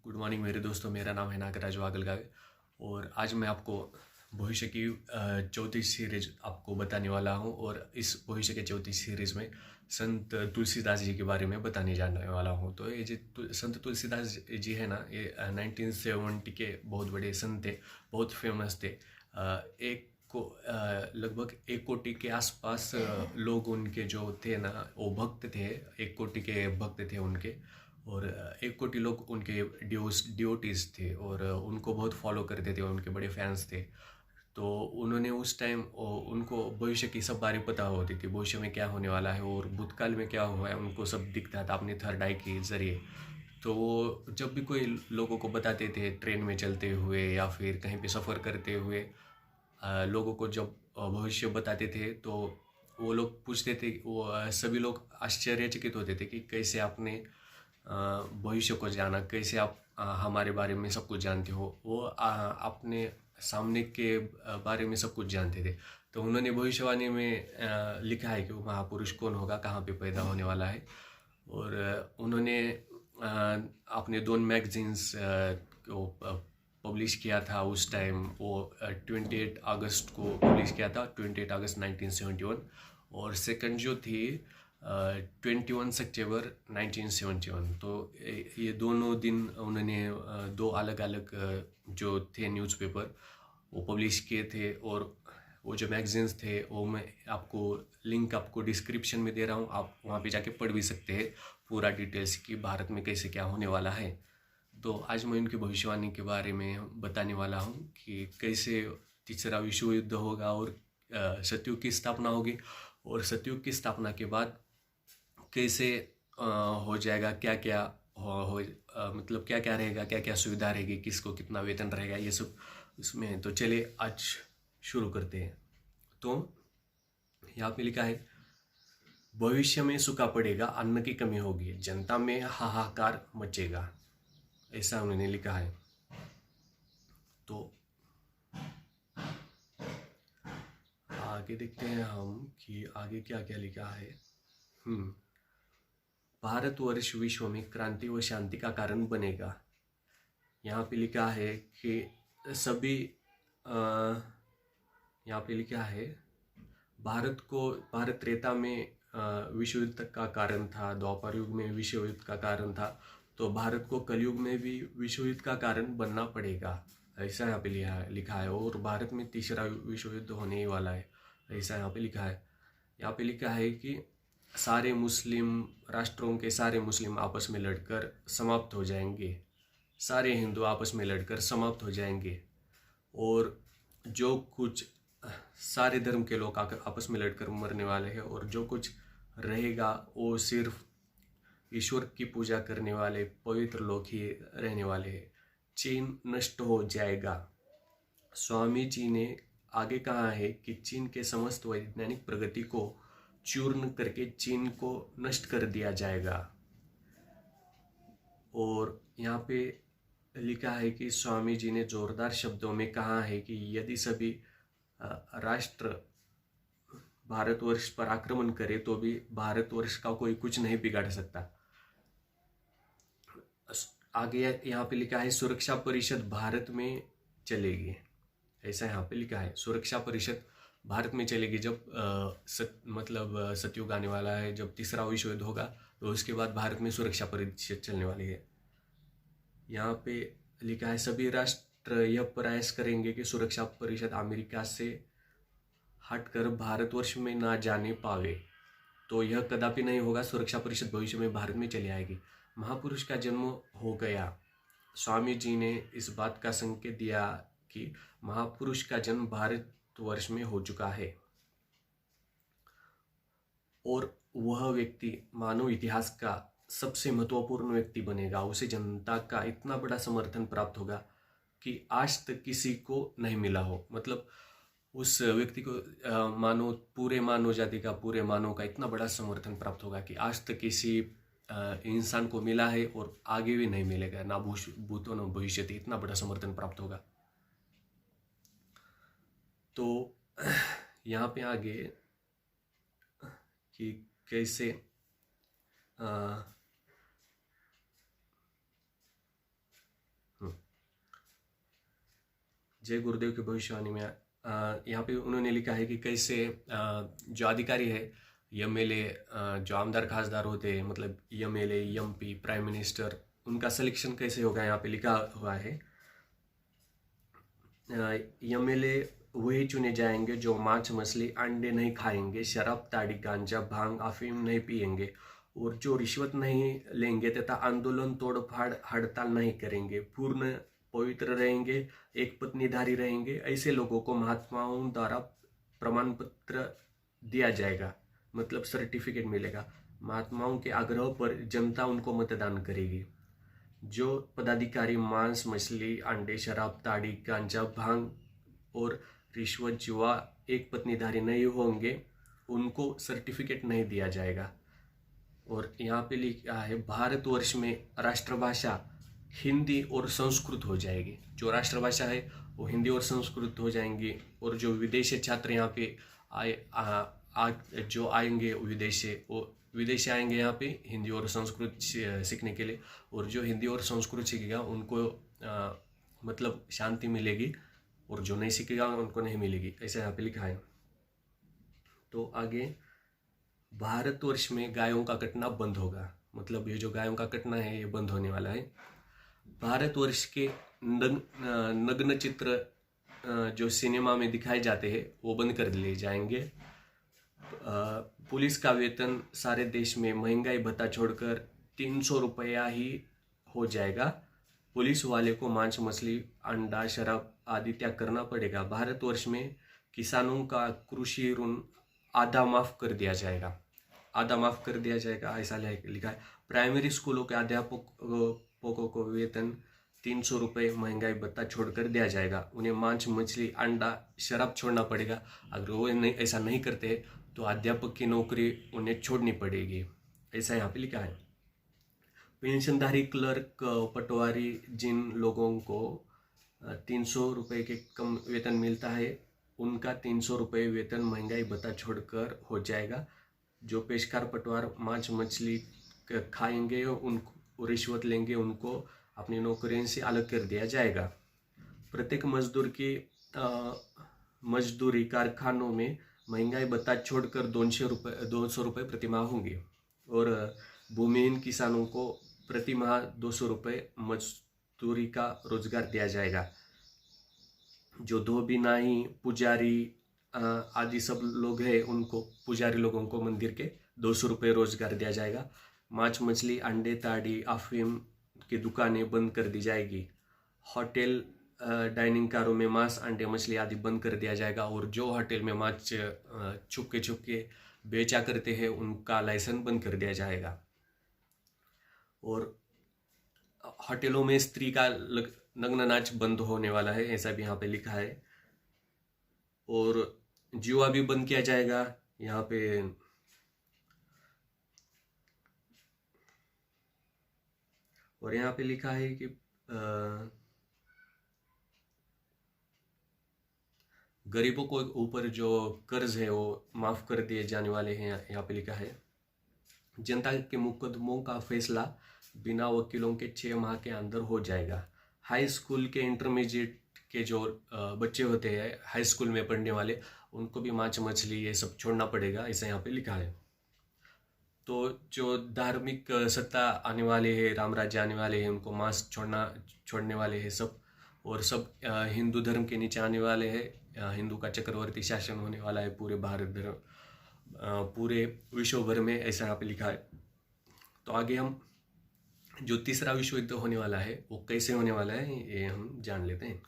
Good morning मेरे दोस्तों। मेरा नाम है नागराज वागलगावे और आज मैं आपको भविष्य की ज्योतिष सीरीज आपको बताने वाला हूं। और इस भविष्य के ज्योतिष सीरीज में संत तुलसीदास जी के बारे में बताने जाने वाला हूं। तो ये जो संत तुलसीदास जी है ना, ये 1970 के बहुत बड़े संत थे, बहुत फेमस थे। एक को लगभग 1 कोटि के आसपास लोग उनके जो थे ना, वो भक्त थे। 1 कोटि के भक्त थे उनके, और 1 कोटि लोग उनके डिवोटीज थे और उनको बहुत फॉलो करते थे, उनके बड़े फैंस थे। तो उन्होंने उस टाइम उनको भविष्य की सब बातें पता होती थी, भविष्य में क्या होने वाला है और भूतकाल में क्या हुआ है, उनको सब दिखता था अपने थर्ड आई के जरिए। तो वो जब भी कोई लोगों को बताते थे, ट्रेन में चलते हुए या फिर कहीं पे सफ़र करते हुए, लोगों को जब भविष्य बताते थे, तो वो लोग पूछते थे, वो सभी लोग आश्चर्यचकित होते थे कि कैसे आपने भविष्य को जाना, कैसे आप हमारे बारे में सब कुछ जानते हो। वो अपने सामने के बारे में सब कुछ जानते थे। तो उन्होंने भविष्यवाणी में लिखा है कि वो महापुरुष कौन होगा, कहाँ पे पैदा होने वाला है। और उन्होंने अपने 2 मैगजीन्स को पब्लिश किया था उस टाइम। वो 28 अगस्त को पब्लिश किया था, 28 अगस्त 1971। और सेकंड जो थी 21 सितंबर 1971। तो ये दोनों दिन उन्होंने दो अलग अलग जो थे न्यूज़पेपर वो पब्लिश किए थे। और वो जो मैगजीन्स थे वो मैं आपको लिंक आपको डिस्क्रिप्शन में दे रहा हूँ, आप वहाँ पे जाके पढ़ भी सकते हैं पूरा डिटेल्स कि भारत में कैसे क्या होने वाला है। तो आज मैं उनकी भविष्यवाणी के बारे में बताने वाला हूँ कि कैसे तीसरा विश्व युद्ध होगा और सतयुग की स्थापना होगी। और सतयुग की स्थापना के बाद कैसे हो जाएगा, क्या क्या मतलब क्या क्या रहेगा, क्या क्या सुविधा रहेगी, किसको कितना वेतन रहेगा, ये सब उसमें। तो चलिए आज शुरू करते हैं। तो यहाँ पे लिखा है, भविष्य में सूखा पड़ेगा, अन्न की कमी होगी, जनता में हाहाकार मचेगा, ऐसा उन्होंने लिखा है। तो आगे देखते हैं हम कि आगे क्या क्या लिखा है। भारतवर्ष विश्व में क्रांति व शांति का कारण बनेगा। यहाँ पे लिखा है कि सभी यहाँ पे लिखा है, भारत त्रेता में विश्व युद्ध का कारण था, द्वापर युग में विश्व युद्ध का कारण था, तो भारत को कलयुग में भी विश्व युद्ध का कारण बनना पड़ेगा, ऐसा यहाँ पे लिखा है। और भारत में तीसरा विश्व युद्ध होने ही वाला है, ऐसा यहाँ पे लिखा है। यहाँ पे लिखा है कि सारे मुस्लिम राष्ट्रों के सारे मुस्लिम आपस में लड़कर समाप्त हो जाएंगे, सारे हिंदू आपस में लड़कर समाप्त हो जाएंगे। और जो कुछ सारे धर्म के लोग आपस में लड़कर मरने वाले हैं, और जो कुछ रहेगा वो सिर्फ ईश्वर की पूजा करने वाले पवित्र लोग ही रहने वाले हैं। चीन नष्ट हो जाएगा। स्वामी जी ने आगे कहा है कि चीन के समस्त वैज्ञानिक प्रगति को चूर्ण करके चीन को नष्ट कर दिया जाएगा। और यहाँ पे लिखा है कि स्वामी जी ने जोरदार शब्दों में कहा है कि यदि सभी राष्ट्र भारतवर्ष पर आक्रमण करे तो भी भारतवर्ष का कोई कुछ नहीं बिगाड़ सकता। आगे यहाँ पे लिखा है, सुरक्षा परिषद भारत में चलेगी, ऐसा यहाँ पे लिखा है। सुरक्षा परिषद भारत में चलेगी जब सतयुग आने वाला है, जब तीसरा विश्व युद्ध होगा, तो उसके बाद भारत में सुरक्षा परिषद चलने वाली है। यहाँ पे लिखा है, सभी राष्ट्र यह प्रयास करेंगे कि सुरक्षा परिषद अमेरिका से हटकर भारतवर्ष में ना जाने पावे, तो यह कदापि नहीं होगा। सुरक्षा परिषद भविष्य में भारत में चली आएगी। महापुरुष का जन्म हो गया। स्वामी जी ने इस बात का संकेत दिया कि महापुरुष का जन्म भारतवर्ष में हो चुका है और वह व्यक्ति मानव इतिहास का सबसे महत्वपूर्ण व्यक्ति बनेगा। उसे जनता का इतना बड़ा समर्थन प्राप्त होगा कि आज तक किसी को नहीं मिला हो। मतलब उस व्यक्ति को पूरे मानव जाति का, पूरे मानव का इतना बड़ा समर्थन प्राप्त होगा कि आज तक किसी इंसान को मिला है और आगे भी नहीं मिलेगा, ना भूतो न भविष्यति, इतना बड़ा समर्थन प्राप्त होगा। तो यहाँ पे आगे कि कैसे जय गुरुदेव की भविष्यवाणी में यहाँ पे उन्होंने लिखा है कि कैसे जो अधिकारी है, एमएलए, जो आमदार खासदार होते हैं, मतलब एमएलए, एमपी, प्राइम मिनिस्टर, उनका सिलेक्शन कैसे होगा यहाँ पे लिखा हुआ है। एमएलए वही चुने जाएंगे जो मांस, मछली, अंडे नहीं खाएंगे, शराब, ताड़ी, गांजा, भांग, अफीम नहीं पिएंगे और जो रिश्वत नहीं लेंगे तथा आंदोलन, तोड़फाड़, हड़ताल नहीं करेंगे, पूर्ण पवित्र रहेंगे, एक पत्नीधारी रहेंगे। ऐसे लोगों को महात्माओं द्वारा प्रमाण पत्र दिया जाएगा, मतलब सर्टिफिकेट मिलेगा। महात्माओं के आग्रह पर जनता उनको मतदान करेगी। जो पदाधिकारी मांस, मछली, अंडे, शराब, ताड़ी, गांजा, भांग और रिश्वत, जुआ, एक पत्नीधारी नहीं होंगे, उनको सर्टिफिकेट नहीं दिया जाएगा। और यहाँ पे लिखा है भारतवर्ष में राष्ट्रभाषा हिंदी और संस्कृत हो जाएगी। जो राष्ट्रभाषा है वो हिंदी और संस्कृत हो जाएंगी। और जो विदेशी छात्र यहाँ पे जो आएंगे विदेश से, वो विदेशी आएंगे यहाँ पे हिंदी और संस्कृत सीखने के लिए। और जो हिंदी और संस्कृत सीखेगा उनको मतलब शांति मिलेगी, और जो नहीं सीखेगा उनको नहीं मिलेगी, ऐसा यहाँ पे लिखा है। तो आगे, भारतवर्ष में गायों का कटना बंद होगा, मतलब ये जो गायों का कटना है ये बंद होने वाला है। भारतवर्ष के नग्न चित्र जो सिनेमा में दिखाए जाते हैं वो बंद कर दिए जाएंगे। पुलिस का वेतन सारे देश में महंगाई भत्ता छोड़कर 300 रुपया ही हो जाएगा। पुलिस वाले को मांस, मछली, अंडा, शराब आदि त्याग करना पड़ेगा। भारतवर्ष में किसानों का कृषि ऋण आधा माफ कर दिया जाएगा, आधा माफ कर दिया जाएगा, ऐसा लिखा है। प्राइमरी स्कूलों के अध्यापकों को वेतन 300 रुपये महंगाई भत्ता छोड़कर दिया जाएगा। उन्हें मांस, मछली, अंडा, शराब छोड़ना पड़ेगा। अगर वो ऐसा नहीं करते तो अध्यापक की नौकरी उन्हें छोड़नी पड़ेगी, ऐसा यहाँ पे लिखा है। पेंशनधारी, क्लर्क, पटवारी, जिन लोगों को 300 रुपये के कम वेतन मिलता है, उनका 300 रुपये वेतन महंगाई भत्ता छोड़कर हो जाएगा। जो पेशकार, पटवार मांस, मछली खाएंगे, उनको रिश्वत लेंगे, उनको अपनी नौकरी से अलग कर दिया जाएगा। प्रत्येक मजदूर की मजदूरी कारखानों में महंगाई भत्ता छोड़कर 200 रुपये प्रतिमाह होंगे। और भूमिहीन किसानों को प्रतिमाह 200 रुपये मजदूरी का रोजगार दिया जाएगा। जो धोबी, नाई, पुजारी आदि सब लोग हैं, उनको, पुजारी लोगों को मंदिर के 200 रुपये रोजगार दिया जाएगा। मांस, मछली, अंडे, ताड़ी, अफीम की दुकानें बंद कर दी जाएगी। होटल, डाइनिंग कारों में मांस, अंडे, मछली आदि बंद कर दिया जाएगा। और जो होटल में मांस छुप के बेचा करते हैं उनका लाइसेंस बंद कर दिया जाएगा। और होटलों में स्त्री का नग्न नाच बंद होने वाला है, ऐसा भी यहाँ पे लिखा है। और जुआ भी बंद किया जाएगा यहाँ पे। और यहाँ पे लिखा है कि गरीबों को ऊपर जो कर्ज है वो माफ कर दिए जाने वाले हैं, यहाँ पे लिखा है। जनता के मुकदमों का फैसला बिना वकीलों के 6 माह के अंदर हो जाएगा। हाई स्कूल के, इंटरमीडिएट के जो बच्चे होते हैं हाई स्कूल में पढ़ने वाले, उनको भी मांस, मछली ये सब छोड़ना पड़ेगा, ऐसा यहाँ पे लिखा है। तो जो धार्मिक सत्ता आने वाले हैं, राम राज्य आने वाले हैं, उनको मांस छोड़ने वाले हैं सब। और सब हिंदू धर्म के नीचे आने वाले हैं। हिंदू का चक्रवर्ती शासन होने वाला है पूरे भारत धर्म, पूरे विश्व भर में, ऐसा यहाँ पे लिखा है। तो आगे हम जो तीसरा विश्व युद्ध होने वाला है वो कैसे होने वाला है ये हम जान लेते हैं।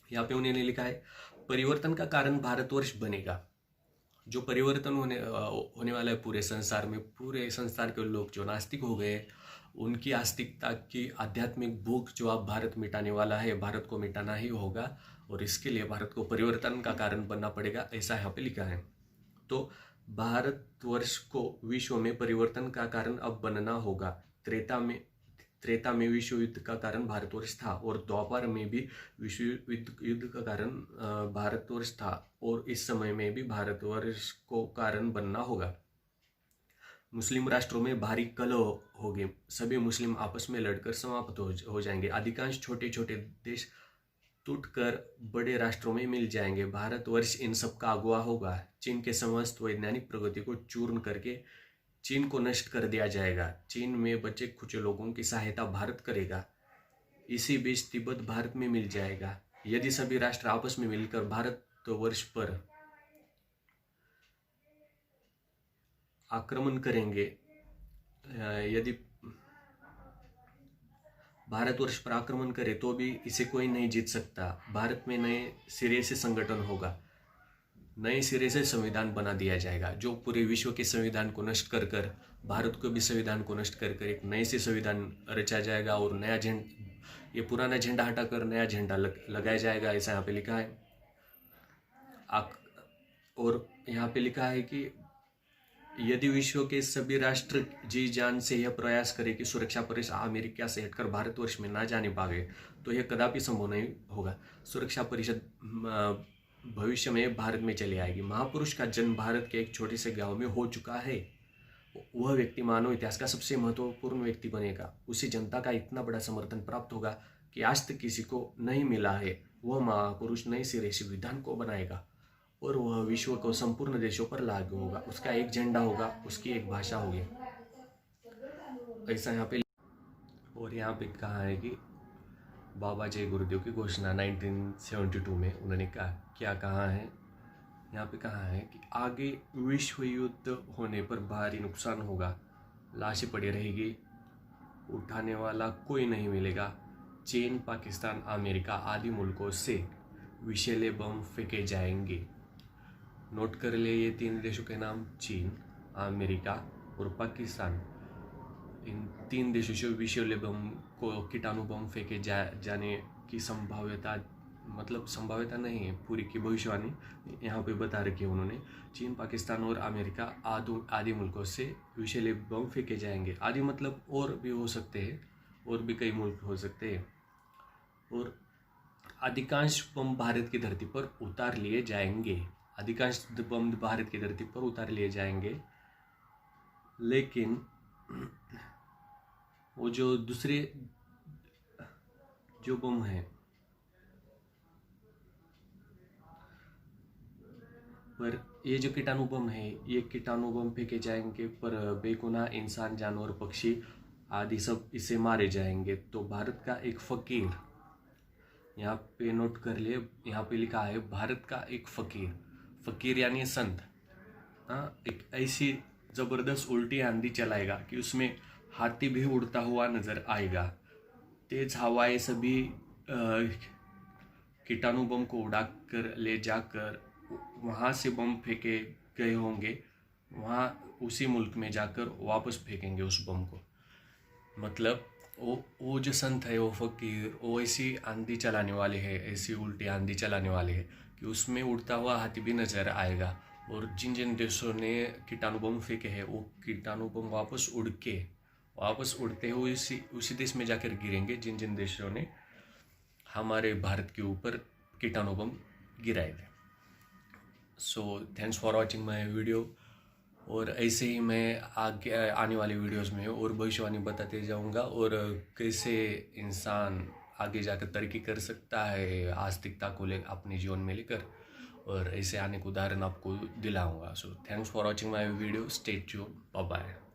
यहाँ पे उन्होंने लिखा है परिवर्तन का कारण भारतवर्ष बनेगा। जो परिवर्तन होने वाला है पूरे संसार में, पूरे संसार के लोग जो नास्तिक हो गए, उनकी आस्तिकता की आध्यात्मिक भूख जो अब भारत मिटाने वाला है, भारत को मिटाना ही होगा। और इसके लिए भारत को परिवर्तन का कारण बनना पड़ेगा, ऐसा यहाँ पे लिखा है। तो भारतवर्ष को विश्व में परिवर्तन का कारण अब बनना होगा। त्रेता में विश्व युद्ध का कारण भारतवर्ष था, और द्वापर में भी विश्व युद्ध का कारण भारतवर्ष था, और इस समय में भी भारतवर्ष को कारण बनना होगा। मुस्लिम राष्ट्रों में भारी कलह होंगे, सभी मुस्लिम आपस में लड़कर समाप्त हो जाएंगे। अधिकांश छोटे छोटे देश टूटकर बड़े राष्ट्रों में मिल जाएंगे। भारतवर्ष इन सब का अगुवा होगा। चीन के समस्त वैज्ञानिक प्रगति को चूर्ण करके चीन को नष्ट कर दिया जाएगा। चीन में बचे खुचे लोगों की सहायता भारत करेगा। इसी बीच तिब्बत भारत में मिल जाएगा। यदि सभी राष्ट्र आपस में मिलकर भारतवर्ष पर आक्रमण करेंगे, यदि भारतवर्ष पर आक्रमण करे तो भी इसे कोई नहीं जीत सकता। भारत में नए सिरे से संगठन होगा, नए सिरे से संविधान बना दिया जाएगा, जो पूरे विश्व के संविधान को नष्ट कर कर भारत को भी संविधान को नष्ट कर कर एक नए से संविधान रचा जाएगा। और नया झंडा, ये पुराना झंडा हटाकर नया झंडा लगाया जाएगा, ऐसा यहाँ पे लिखा है। और यहाँ पे लिखा है कि यदि विश्व के सभी राष्ट्र जी जान से यह प्रयास करें कि सुरक्षा परिषद अमेरिका से हटकर भारतवर्ष में ना जाने पावे, तो यह कदापि संभव नहीं होगा। सुरक्षा परिषद भविष्य में भारत में चली आएगी। महापुरुष का जन्म भारत के एक छोटे से गांव में हो चुका है। वह व्यक्ति मानव इतिहास का सबसे महत्वपूर्ण व्यक्ति बनेगा। उसे जनता का इतना बड़ा समर्थन प्राप्त होगा कि आज तक किसी को नहीं मिला है। वह महापुरुष नए सिरे से विधान को बनाएगा और वह विश्व को संपूर्ण देशों पर लागू होगा। उसका एक झंडा होगा, उसकी एक भाषा होगी, ऐसा यहाँ पे। और यहाँ पे कहा है कि बाबा जय गुरुदेव की घोषणा 1972 में उन्होंने क्या कहा है। यहाँ पे कहा है कि आगे विश्व युद्ध होने पर भारी नुकसान होगा, लाशें पड़ी रहेगी, उठाने वाला कोई नहीं मिलेगा। चीन, पाकिस्तान, अमेरिका आदि मुल्कों से विषैले बम फेंके जाएंगे। नोट कर ले ये 3 देशों के नाम, चीन, अमेरिका और पाकिस्तान। इन 3 देशों से विषैले बम को, कीटाणु बम फेंके जाने की संभाव्यता नहीं है, पूरी की भविष्यवाणी यहाँ पे बता रखी है उन्होंने। चीन, पाकिस्तान और अमेरिका आदि मुल्कों से विषैले बम फेंके जाएंगे। आदि मतलब और भी हो सकते हैं, और भी कई मुल्क हो सकते हैं। और अधिकांश बम भारत की धरती पर उतार लिए जाएंगे। अधिकांश बम भारत की धरती पर उतार लिए जाएंगे, लेकिन वो जो दूसरे जो बम है, पर ये जो कीटाणु बम है, ये कीटाणु बम फेंके जाएंगे, पर बेगुनाह इंसान, जानवर, पक्षी आदि सब इसे मारे जाएंगे। तो भारत का एक फकीर, यहाँ पे नोट कर लिए, यहाँ पे लिखा है भारत का एक फकीर, फकीर यानी संत, एक ऐसी जबरदस्त उल्टी आंधी चलाएगा कि उसमें हाथी भी उड़ता हुआ नजर आएगा। तेज हवाएं सभी कीटाणु बम को उड़ाकर ले जाकर वहाँ से बम फेंके गए होंगे, वहाँ उसी मुल्क में जाकर वापस फेंकेंगे उस बम को। मतलब वो जो संत है, वो फकीर, वो ऐसी आंधी चलाने वाले हैं, ऐसी उल्टी आंधी चलाने वाले हैं कि उसमें उड़ता हुआ हाथी भी नजर आएगा। और जिन जिन देशों ने कीटाणु बम फेंके हैं, वो कीटाणु बम वापस उड़ते हुए उसी देश में जाकर गिरेंगे जिन जिन देशों ने हमारे भारत के ऊपर कीटाणु बम गिराए थे। सो thanks for watching my video. और ऐसे ही मैं आगे आने वाले वीडियोस में और भविष्यवाणी बताते जाऊंगा, और कैसे इंसान आगे जाकर तरक्की कर सकता है आस्तिकता को ले अपने जीवन में लेकर, और ऐसे अनेक उदाहरण आपको दिलाऊंगा। So thanks for watching my video, stay tuned, bye bye.